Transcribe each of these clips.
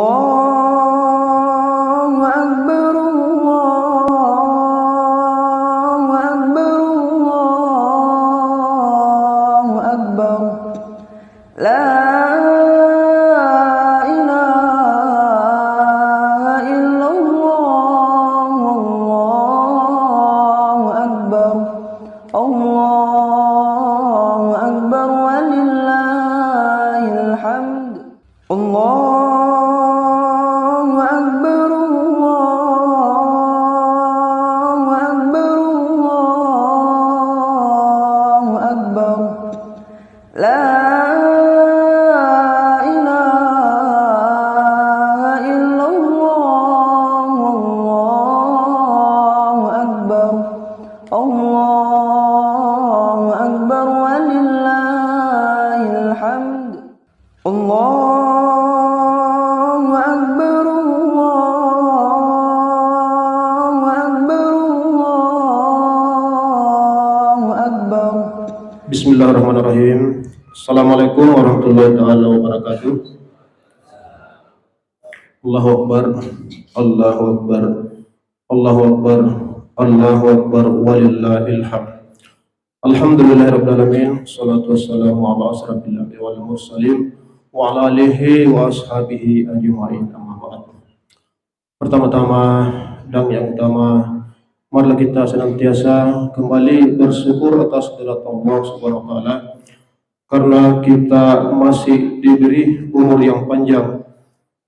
Allahu Akbar, Allahu Akbar, Allahu Akbar. La ilaha illallah, Allahu Akbar, Allahu Akbar, walillahil hamd. Allahu Akbar, Allahu Akbar, Allahu Akbar. La ilaha illallah, Allahu Akbar, Allahu Akbar, walillahil hamd. Allahu Akbar, Allahu Akbar, Allahu Akbar. Bismillahirrahmanirrahim. Assalamualaikum warahmatullahi taala wabarakatuh. Allahu Akbar, Allahu Akbar, Allahu Akbar, Allahu Akbar, walillahil hamd. Alhamdulillahirabbil alamin. Shalatu wassalamu ala asrofil anbiya'i wal mursalin wa ala alihi wa ashabihi ajma'in, amma ba'd. Pertama-tama dan yang utama, marilah kita senantiasa kembali bersyukur atas nikmat Allah Subhanahu wa taala karena kita masih diberi umur yang panjang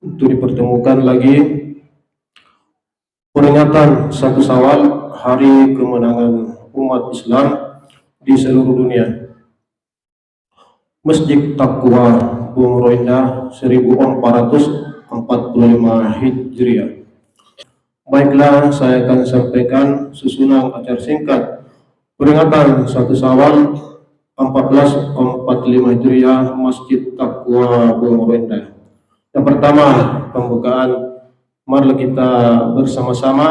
untuk dipertemukan lagi peringatan 1 Syawal, hari kemenangan umat Islam di seluruh dunia. Masjid Taqwa Bung Roindah 1445 Hijriah. Baiklah, saya akan sampaikan susunan acara singkat peringatan 1 Syawal 1445 Hijriah Masjid Taqwa Bung Roindah. Yang pertama, pembukaan. Marilah kita bersama-sama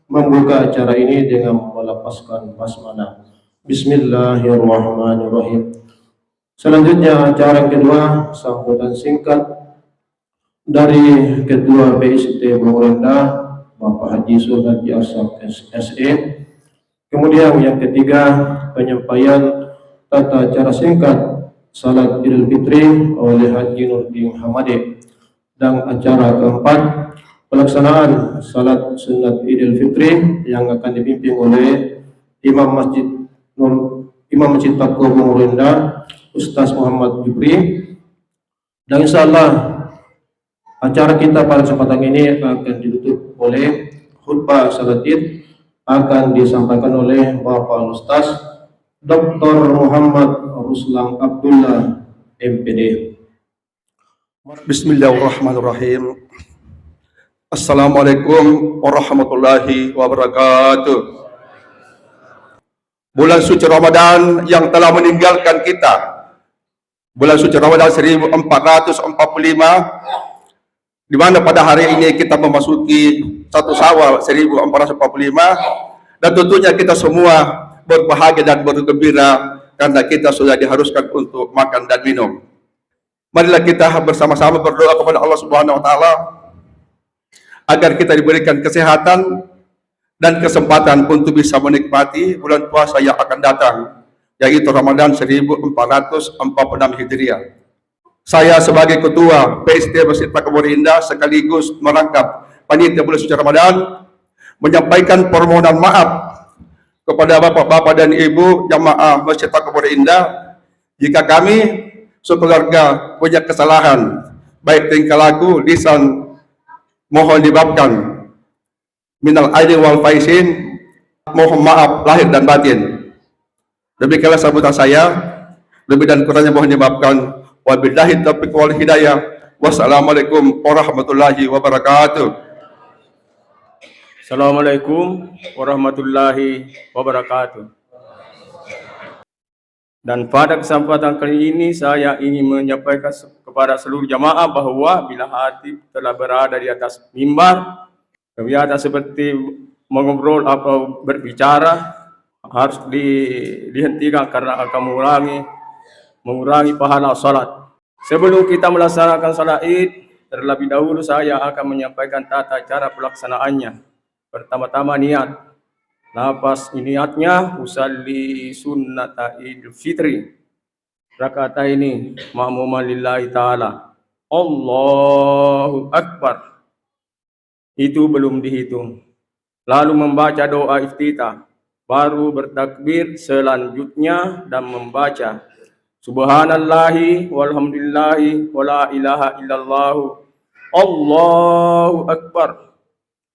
membuka acara ini dengan melepaskan basmalah. Bismillahirrahmanirrahim. Selanjutnya acara yang kedua, sambutan singkat dari Ketua PIST Bung Roindah, Bapak Haji Sunardi Arsad SE. Kemudian yang ketiga, penyampaian tata cara singkat salat Idul Fitri oleh Haji Nurdin Hamadi. Dan acara keempat, pelaksanaan salat sunat Idul Fitri yang akan dipimpin oleh Imam Masjid Taqwa Bung Roindah, Ustaz Muhammad Jupri. Dan insyaallah acara kita pada kesempatan ini akan ditutup oleh khutbah salat Id, akan disampaikan oleh Bapak Ustaz Dr. Muhammad Ruslan Abdullah MPD. Bismillahirrahmanirrahim. Assalamualaikum warahmatullahi wabarakatuh. Bulan suci Ramadan yang telah meninggalkan kita, bulan suci Ramadan 1445, di mana pada hari ini kita memasuki 1 Syawal 1445, dan tentunya kita semua berbahagia dan bergembira karena kita sudah diharuskan untuk makan dan minum. Marilah kita bersama-sama berdoa kepada Allah Subhanahu wa taala agar kita diberikan kesehatan dan kesempatan untuk bisa menikmati bulan puasa yang akan datang, yaitu Ramadan 1446 Hijriah. Saya sebagai Ketua PIST Masjid Taqwa Bung Roindah sekaligus merangkap panitia bulan suci Ramadan menyampaikan permohonan maaf kepada bapak-bapak dan ibu jamaah Masjid Taqwa Bung Roindah jika kami sekeluarga punya kesalahan baik tingkah laku, lisan, mohon dimaafkan. Minal aidin wal faizin, mohon maaf lahir dan batin. Demikianlah sambutan saya, lebih dan kurangnya mohon dimaafkan. Wabillahi taufiq wal hidayah. Wassalamualaikum warahmatullahi wabarakatuh. Assalamualaikum warahmatullahi wabarakatuh. Dan pada kesempatan kali ini saya ingin menyampaikan kepada seluruh jamaah bahwa bila hati telah berada di atas mimbar, kebiasaan seperti mengobrol atau berbicara harus dihentikan karena akan mengurangi pahala salat. Sebelum kita melaksanakan salat Id, Terlebih dahulu saya akan menyampaikan tata cara pelaksanaannya. Pertama-tama niat. Lapas niatnya usalli sunnata idul fitri. Rakaat ini ma'muman lillahi ta'ala. Allahu Akbar. Itu belum dihitung. Lalu membaca doa iftitah. Baru bertakbir selanjutnya dan membaca Subhanallahi walhamdulillahi wala ilaha illallah. Allahu Akbar.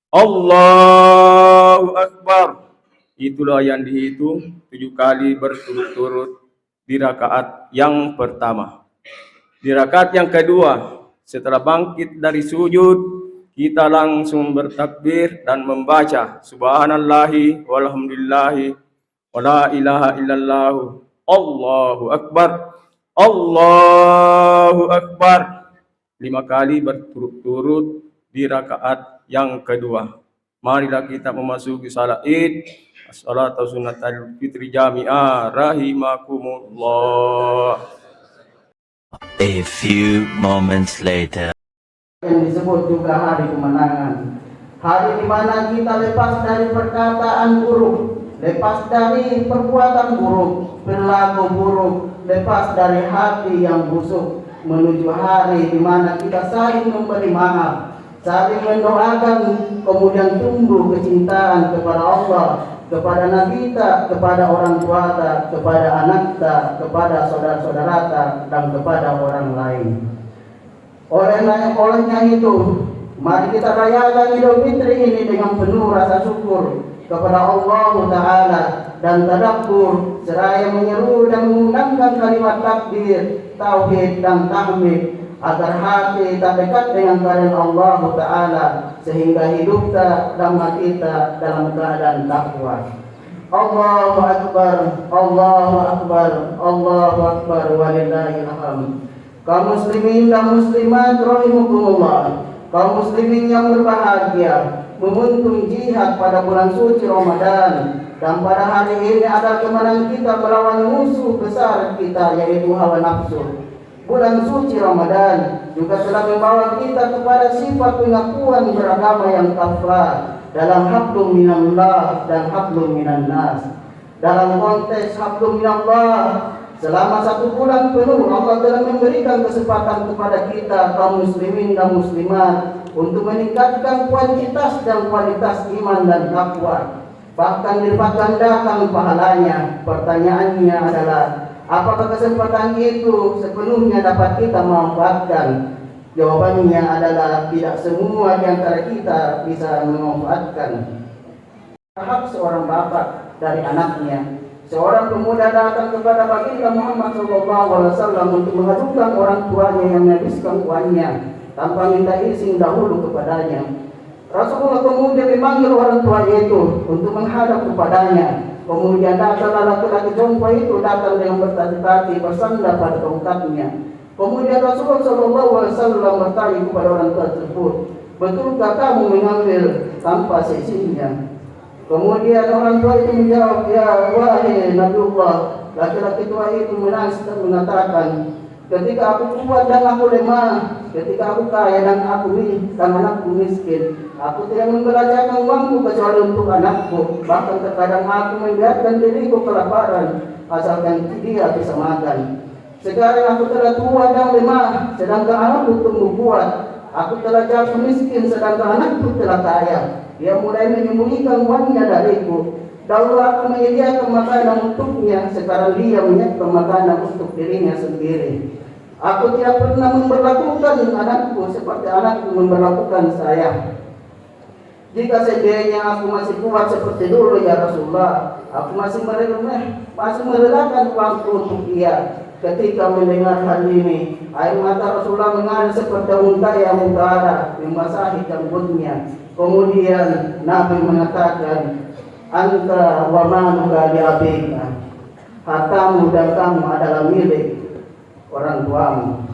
Allahu Akbar. Itulah yang dihitung 7 kali berturut-turut di rakaat yang pertama. Di rakaat yang kedua, setelah bangkit dari sujud, kita langsung bertakbir dan membaca Subhanallahi walhamdulillahi wala ilaha illallah. Allahu Akbar. Allahu Akbar. 5 kali berturut-turut di rakaat yang kedua. Marilah kita memasuki salat Id. As-salatu sunnatul fitri jami'ah rahimakumullah. A few moments later. Yang disebut juga hari kemenangan. Hari di mana kita lepas dari perkataan buruk, lepas dari perbuatan buruk, perilaku buruk, lepas dari hati yang busuk, menuju hari di mana kita saling memberi maaf, saling mendoakan, kemudian tumbuh kecintaan kepada Allah, kepada Nabi kita, kepada orang tua kita, kepada anak kita, kepada saudara-saudara kita, dan kepada orang lain. Olehnya itu, mari kita rayakan Idul Fitri ini dengan penuh rasa syukur kepada Allah Ta'ala dan tadabbur seraya menyeru dan mengundangkan kalimat takbir, tauhid dan tahmid agar hati tak dekat dengan kehadirat Allah Ta'ala sehingga hidup kita dan mati kita dalam keadaan takwa. Allahu Akbar, Allahu Akbar, Allahu Akbar walillahil hamd. Kaum muslimin dan muslimat rahimakumullah, kaum muslimin yang berbahagia, memuntun jihad pada bulan suci Ramadan, dan pada hari ini adalah kemenangan kita melawan musuh besar kita yaitu hawa nafsu. Bulan suci Ramadan juga telah membawa kita kepada sifat pengakuan beragama yang kafah dalam hablum minallah dan hablum minannas. Dalam konteks hablum minallah, selama 1 bulan penuh Allah telah memberikan kesempatan kepada kita kaum muslimin dan muslimat untuk meningkatkan kuantitas dan kualitas iman dan takwa. Bahkan dilipat gandakan pahalanya. Pertanyaannya adalah, apakah kesempatan itu sepenuhnya dapat kita manfaatkan? Jawabannya adalah tidak semua di antara kita bisa memanfaatkan. Hak seorang bapak dari anaknya. Seorang pemuda datang kepada baginda Muhammad SAW untuk mengadukan orang tuanya yang menghabiskan uangnya tanpa minta izin dahulu kepadanya. Rasulullah kemudian memanggil orang tua itu untuk menghadap kepadanya. Kemudian datanglah laki-laki jompo itu datang dengan bertati-tati bersandar pada tongkatnya. Kemudian Rasulullah SAW bertanya kepada orang tua tersebut, betulkah kamu mengambil tanpa seizinnya? Kemudian orang tua itu menjawab, ya wahai Nabiullah. Laki-laki tua itu menangis dan mengatakan, ketika aku kuat dan aku lemah, ketika aku kaya dan anakku miskin, aku tidak membelanjakan uangku kecuali untuk anakku. Bahkan terkadang aku membiarkan diriku kelaparan asalkan dia bisa makan. Sekarang aku telah tua dan lemah, sedangkan anakku tumbuh kuat. Aku telah jatuh miskin, sedangkan anakku telah kaya. Dia mulai menyembunyikan uangnya dariku. Dahulu aku menyediakan makanan untuknya, sekarang dia menyiapkan makanan untuk dirinya sendiri. Aku tidak pernah memperlakukan anakku seperti anakku memperlakukan saya. Jika seandainya aku masih kuat seperti dulu ya Rasulullah, aku masih merelakan uangku untuk dia. Ketika mendengar hal ini, air mata Rasulullah mengalir seperti unta yang utara membasahi janggutnya. Kemudian Nabi mengatakan, anta wa manuka li abika, hartamu dan kamu adalah milik orang tuamu.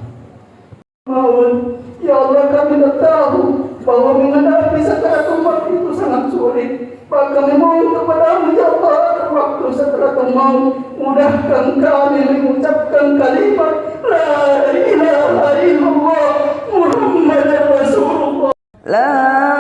Ya Allah, kami tak tahu bahwa menghadapi sakaratul maut itu sangat sulit. Maka memohon kepadamu ya Allah, waktu sakaratul maut, mudahkan kami mengucapkan kalimat La ilaha illallah Muhammad لا